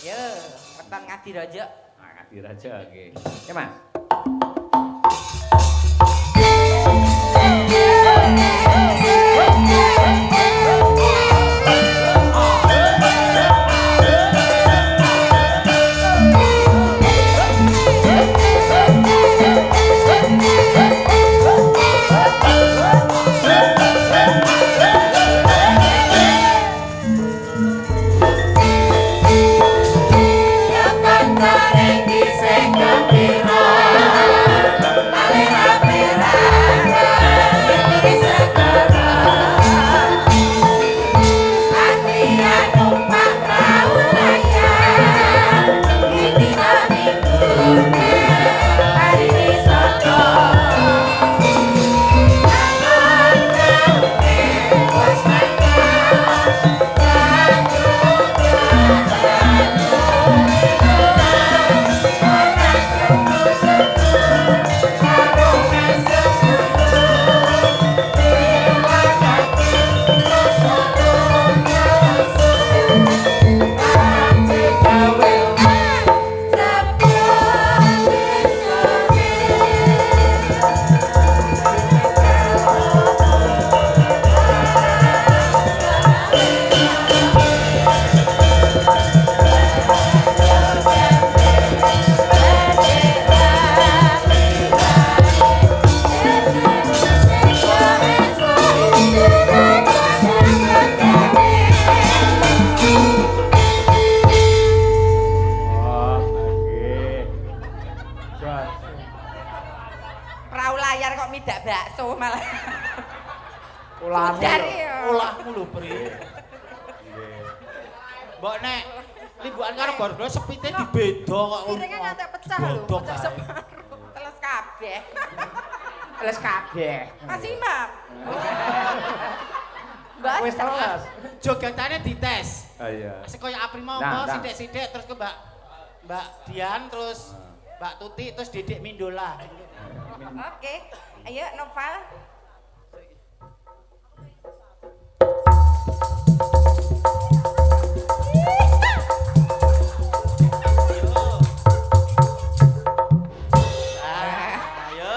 Ya, weton ngadi raja. Nah, ngadi raja nggih. Ya, Mas. Perahu layar kok midak bakso malah. Ulahmu lho, Pri. Mbok nek limbukan karo gordho sepite dibeda kok. Piringnya ngantek pecah lho, pecah separuh. Teles kabeh. Teles kabeh. Mas Imam. Wis teles. Jogetane dites. Ah iya. Sekaya Apri mau Nah, nah. sithik-sithik terus ke Mbak Dian terus Mbak Tuti terus Dedek Mindola. Oke. Ayo Noval. Ayo.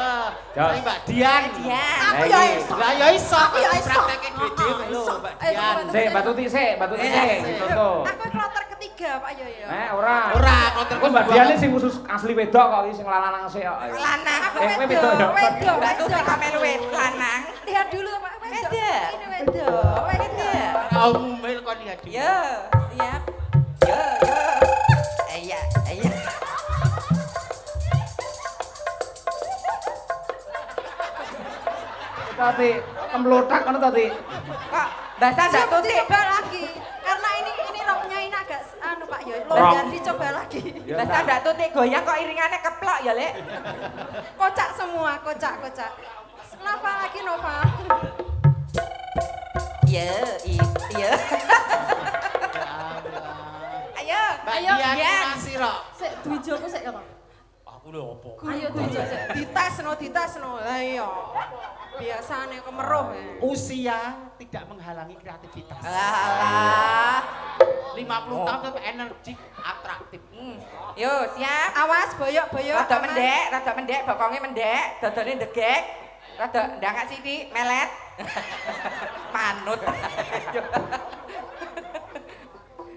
Jos. Ayo Mbak Dian. Dian. Aku ya iso. Lah ya iso. Aku ya iso. Praktekke dhewe lho Mbak Dian. Sik, Mbak Tuti sik, Mbak Tuti sik. Contoh. Aku kloter ketiga Pak Yoyo. Ora. Ora kloter Kok Mbak Dian sing khusus asli wedok kok iki sing lanang sik kok. Lanang. Kowe wedok ya. Wedok. Mbak Tuti kok melu lanang. Lihat dulu Pak. Wedok. Wedok. Ini wedok. Wedok. Kamu mil kon lihat dulu. Yo, siap. Yo. Iya, iya. Tadi kemlotak ngono tadi. Kok bahasa Mbak Tuti? Coba lagi. Karena ini roknya ini agak anu Pak Yoyo. Longgar dicoba lagi. Bahasa Mbak Tuti goyang kok iringannya keplok ya, Lek. Kocak semua, kocak. Nova lagi Nova. Iya, iya. Ayo, Mbak ayo, Dian Dian. masih rok. Sik duijoku sik kok. Aku lho opo? Ayo duijo sik. Dites no. Lah iya. Biasane kemeruh ya. Usia tidak menghalangi kreativitas. Alah. 50 tahun tapi energik, atraktif. Yo, siap. Awas boyok. Rada mendek, bokongnya mendek, dodone ndegek. Rada ndangak sithik, melet. Manut.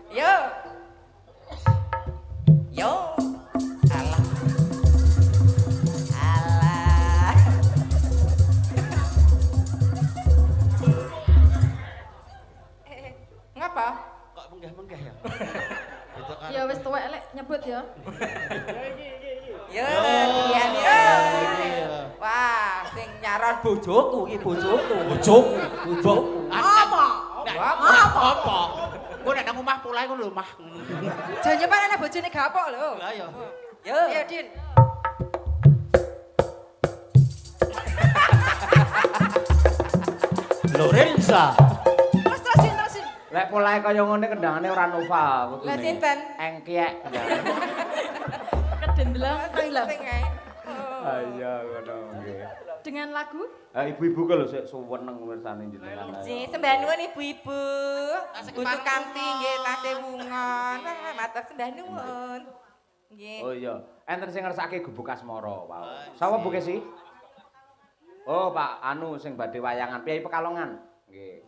Yo. Yo. Alah. Ngapa? Kok menggah-menggah ya? Itu kan. Ya wis tuwek lek nyebut ya. Yo, Dian yo. Wah, sing nyaron bojoku iki bojoku. Bojoku. Apa? Apa? Kok nek nang omah pulahe ngono lho, Mah. Janjepan ana bojone gapok lho. Lah ya. Yo. Ya Din. Lorenza. Terusin. Lek polahe kaya ngene kendangane ora Nova putune. Lah sinten? Engkiek. Kedendelang ilang. Sing ae. Ah iya ngono nggih. dengan lagu? Ibu-ibu ku lho sik suweneng mirsani jenengan. Nggih, sembah nuwun ibu-ibu. Bu Sukamti nggih tasih wungon. Matur sembah nuwun. Nggih. Oh iya, enten sing ngersake gubuk asmara wau. Sapa Bu Kesi? Oh, Pak anu sing badhe wayangan Piyai Pekalongan. Nggih.